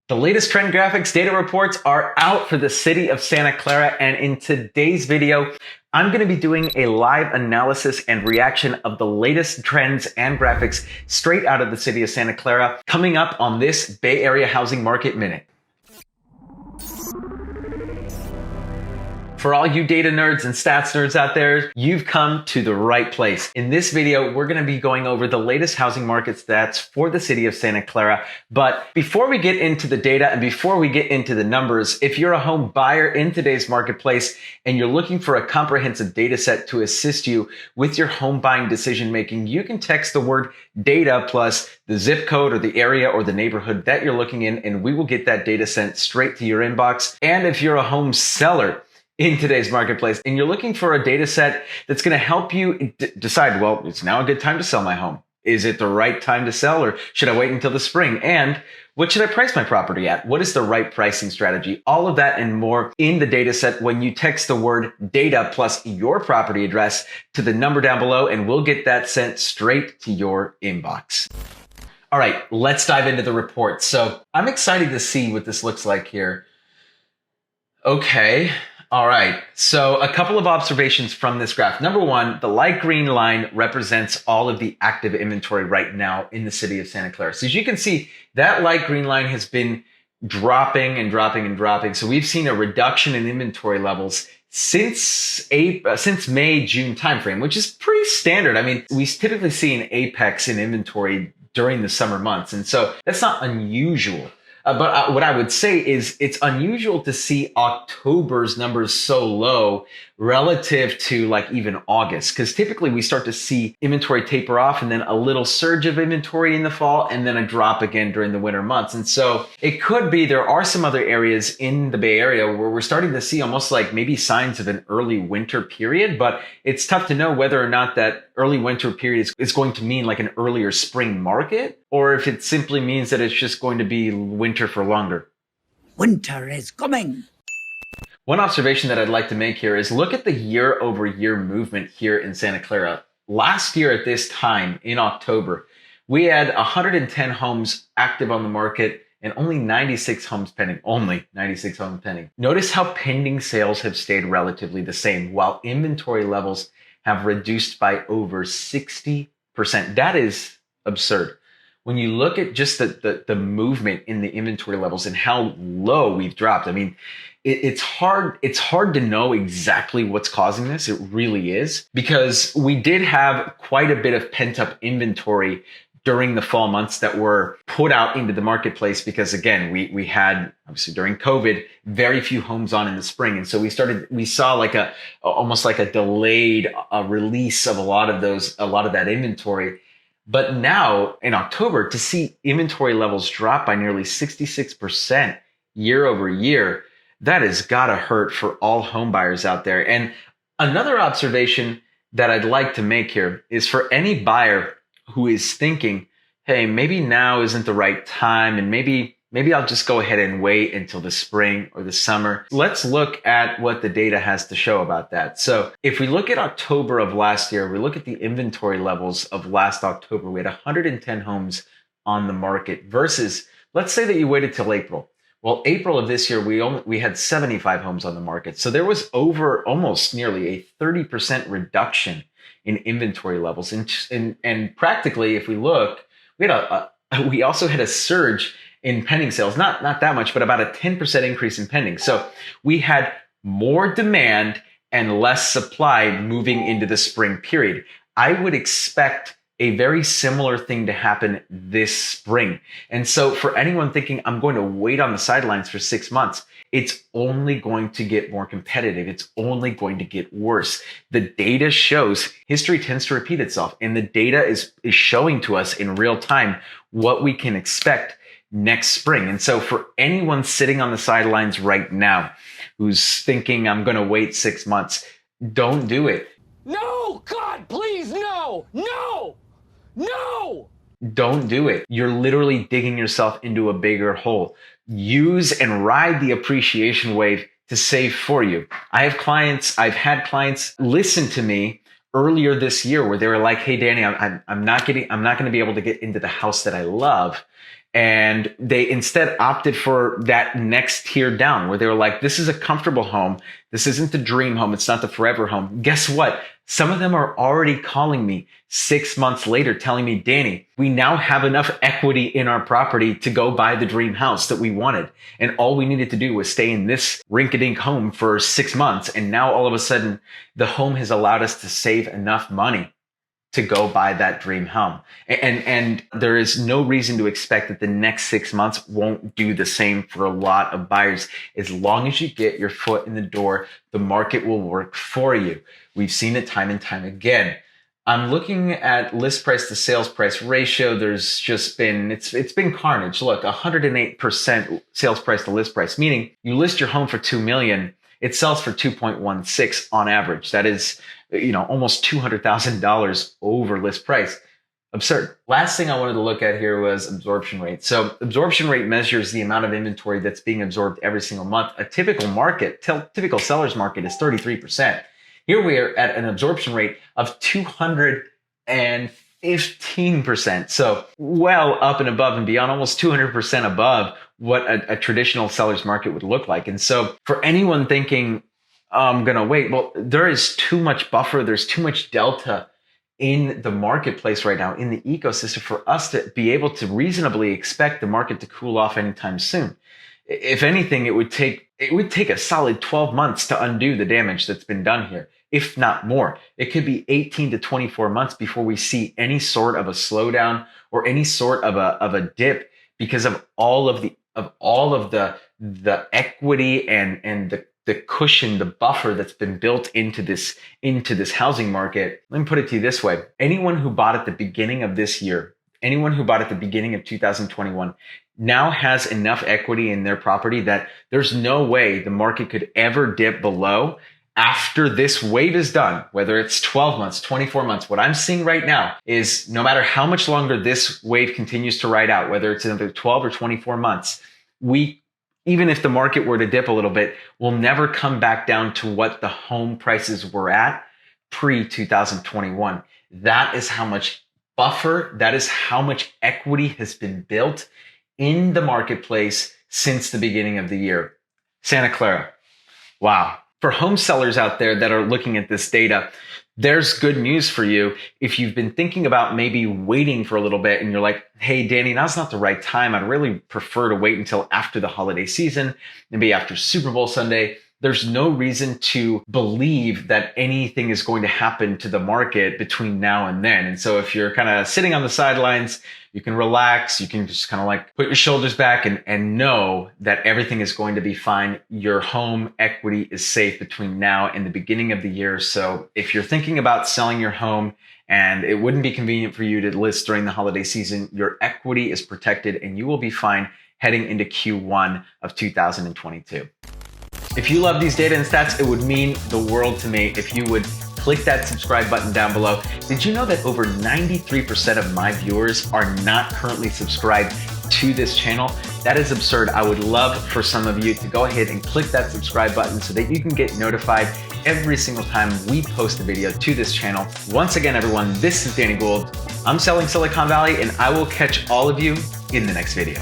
The latest trend graphics data reports are out for the city of Santa Clara, and in today's video, I'm going to be doing a live analysis and reaction of the latest trends and graphics straight out of the city of Santa Clara, coming up on this Bay Area Housing Market Minute. For all you data nerds and stats nerds out there, you've come to the right place. In this video, we're going to be going over the latest housing market stats for the city of Santa Clara. But before we get into the data and before we get into the numbers, if you're a home buyer in today's marketplace and you're looking for a comprehensive data set to assist you with your home buying decision making, you can text the word data plus the zip code or the area or the neighborhood that you're looking in, and we will get that data sent straight to your inbox. And if you're a home seller in today's marketplace and you're looking for a data set that's going to help you decide, well, it's now a good time to sell my home. Is it the right time to sell, or should I wait until the spring? And what should I price my property at? What is the right pricing strategy? All of that and more in the data set when you text the word data plus your property address to the number down below, and we'll get that sent straight to your inbox. All right, let's dive into the report. So I'm excited to see what this looks like here. Okay. All right, so a couple of observations from this graph. Number one, the light green line represents all of the active inventory right now in the city of Santa Clara. So as you can see, that light green line has been dropping and dropping and dropping. So we've seen a reduction in inventory levels since May, June timeframe, which is pretty standard. I mean, we typically see an apex in inventory during the summer months, and so that's not unusual. But what I would say is it's unusual to see October's numbers so low relative to like even August, because typically we start to see inventory taper off and then a little surge of inventory in the fall and then a drop again during the winter months. And so it could be there are some other areas in the Bay Area where we're starting to see almost like maybe signs of an early winter period, but it's tough to know whether or not that early winter period is going to mean like an earlier spring market, or if it simply means that it's just going to be winter for longer. Winter is coming. One observation that I'd like to make here is look at the year over year movement here in Santa Clara. Last year at this time in October, we had 110 homes active on the market and only 96 homes pending. Only 96 homes pending. Notice how pending sales have stayed relatively the same while inventory levels have reduced by over 60%. That is absurd. When you look at just the movement in the inventory levels and how low we've dropped, I mean, it's hard to know exactly what's causing this. It really is, because we did have quite a bit of pent up inventory during the fall months that were put out into the marketplace, because again, we had, obviously during COVID, very few homes on in the spring. And so we saw like almost like a delayed release of a lot of that inventory. But now in October, to see inventory levels drop by nearly 66% year over year, that has got to hurt for all home buyers out there. And another observation that I'd like to make here is for any buyer who is thinking, hey, maybe now isn't the right time, and maybe I'll just go ahead and wait until the spring or the summer. Let's look at what the data has to show about that. So if we look at October of last year, we look at the inventory levels of last October, we had 110 homes on the market versus, let's say that you waited till April. Well, April of this year, we had 75 homes on the market. So there was almost nearly a 30% reduction in inventory levels. And practically, if we look, we also had a surge in pending sales, not that much, but about a 10% increase in pending. So we had more demand and less supply moving into the spring period. I would expect a very similar thing to happen this spring. And so for anyone thinking, I'm going to wait on the sidelines for 6 months, it's only going to get more competitive. It's only going to get worse. The data shows history tends to repeat itself, and the data is showing to us in real time what we can expect next spring. And so for anyone sitting on the sidelines right now who's thinking, I'm going to wait 6 months, don't do it. No, God, please, no, no, no. Don't do it. You're literally digging yourself into a bigger hole. Use and ride the appreciation wave to save for you. I've had clients listen to me earlier this year where they were like, hey, Danny, I'm not going to be able to get into the house that I love. And they instead opted for that next tier down, where they were like, this is a comfortable home. This isn't the dream home. It's not the forever home. Guess what? Some of them are already calling me 6 months later telling me, Danny, we now have enough equity in our property to go buy the dream house that we wanted. And all we needed to do was stay in this rink-a-dink home for 6 months. And now all of a sudden, the home has allowed us to save enough money to go buy that dream home. And there is no reason to expect that the next 6 months won't do the same for a lot of buyers. As long as you get your foot in the door, the market will work for you. We've seen it time and time again. I'm looking at list price to sales price ratio. There's just been, it's been carnage. Look, 108% sales price to list price, meaning you list your home for $2 million, it sells for 2.16 on average. That is, almost $200,000 over list price. Absurd. Last thing I wanted to look at here was absorption rate. So absorption rate measures the amount of inventory that's being absorbed every single month. A typical seller's market is 33%. Here we are at an absorption rate of 215%. So well up and above and beyond, almost 200% above what a traditional seller's market would look like. And so for anyone thinking, I'm going to wait, well, there is too much buffer. There's too much delta in the marketplace right now, in the ecosystem, for us to be able to reasonably expect the market to cool off anytime soon. If anything, it would take a solid 12 months to undo the damage that's been done here, if not more. It could be 18 to 24 months before we see any sort of a slowdown or any sort of a dip, because of all of the equity and the cushion, the buffer that's been built into this housing market. Let me put it to you this way. Anyone who bought at the beginning of this year, anyone who bought at the beginning of 2021 now has enough equity in their property that there's no way the market could ever dip below after this wave is done, whether it's 12 months, 24 months. What I'm seeing right now is no matter how much longer this wave continues to ride out, whether it's another 12 or 24 months, even if the market were to dip a little bit, we'll never come back down to what the home prices were at pre-2021. That is how much buffer, that is how much equity has been built in the marketplace since the beginning of the year. Santa Clara. Wow. For home sellers out there that are looking at this data, there's good news for you. If you've been thinking about maybe waiting for a little bit and you're like, hey, Danny, now's not the right time. I'd really prefer to wait until after the holiday season, maybe after Super Bowl Sunday. There's no reason to believe that anything is going to happen to the market between now and then. And so if you're kind of sitting on the sidelines, you can relax. You can just kind of like put your shoulders back and know that everything is going to be fine. Your home equity is safe between now and the beginning of the year. So if you're thinking about selling your home and it wouldn't be convenient for you to list during the holiday season, your equity is protected and you will be fine heading into Q1 of 2022. If you love these data and stats, it would mean the world to me if you would click that subscribe button down below. Did you know that over 93% of my viewers are not currently subscribed to this channel? That is absurd. I would love for some of you to go ahead and click that subscribe button so that you can get notified every single time we post a video to this channel. Once again, everyone, this is Danny Gould. I'm selling Silicon Valley, and I will catch all of you in the next video.